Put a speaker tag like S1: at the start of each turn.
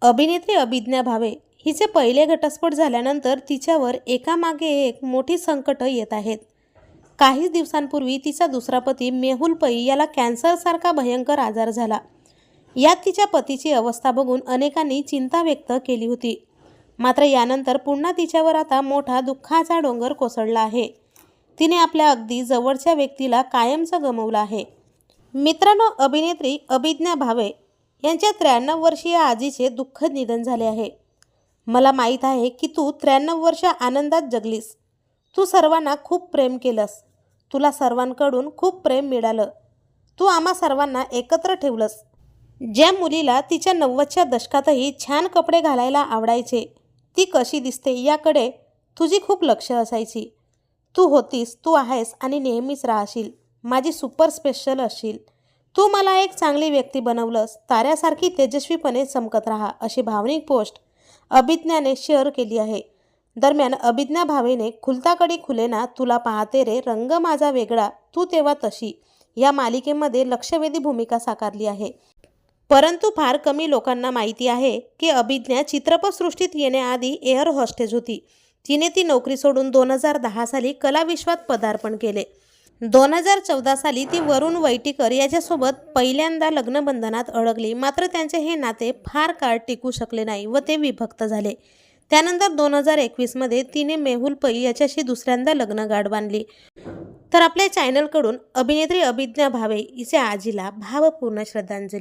S1: अभिनेत्री अभिज्ञा भावे हिचे पहिले घटस्फोट झाल्यानंतर तिच्यावर एकामागे एक मोठी संकटं येत आहेत. काहीच दिवसांपूर्वी तिचा दुसरा पती मेहुल पै याला कॅन्सरसारखा भयंकर आजार झाला. यात तिच्या पतीची अवस्था बघून अनेकांनी चिंता व्यक्त केली होती. मात्र यानंतर पुन्हा तिच्यावर आता मोठा दुःखाचा डोंगर कोसळला आहे. तिने आपल्या अगदी जवळच्या व्यक्तीला कायमचं गमावलं आहे. मित्रांनो, अभिनेत्री अभिज्ञा भावे यांच्या 93 वर्षीय आजीचे दुःखद निधन झाले आहे. मला माहीत आहे की तू 93 वर्ष आनंदात जगलीस. तू सर्वांना खूप प्रेम केलंस. तुला सर्वांकडून खूप प्रेम मिळालं. तू आम्हा सर्वांना एकत्र ठेवलंस. ज्या मुलीला तिच्या 90च्या दशकातही छान कपडे घालायला आवडायचे, ती कशी दिसते याकडे तुझी खूप लक्ष असायची. तू होतीस, तू आहेस आणि नेहमीच राहशील. माझी सुपर स्पेशल असशील. तू मला एक चांगली व्यक्ती बनवलंस. ताऱ्यासारखी तेजस्वीपणे चमकत राहा, अशी भावनिक पोस्ट अभिज्ञाने शेअर केली आहे. दरम्यान अभिज्ञा भावेने खुलता कडी खुलेना, तुला पाहते रे, रंग माझा वेगळा, तू तेव्हा तशी या मालिकेमध्ये लक्षवेधी भूमिका साकारली आहे. परंतु फार कमी लोकांना माहिती आहे की अभिज्ञा चित्रपटसृष्टीत येण्याआधी एअर हॉस्टेस होती. तिने ती नोकरी सोडून 2010 साली कलाविश्वात पदार्पण केले. 2014 साली ती वरुण वैटीकर याच्यासोबत पहिल्यांदा लग्नबंधनात अडकली. मात्र त्यांचे हे नाते फार काळ टिकू शकले नाही व ते विभक्त झाले. त्यानंतर 2021 मध्ये तिने मेहुल पै याच्याशी दुसऱ्यांदा लग्नगाठ बांधली. तर आपल्या चॅनलकडून अभिनेत्री अभिज्ञा भावे हिच्या आजीला भावपूर्ण श्रद्धांजली.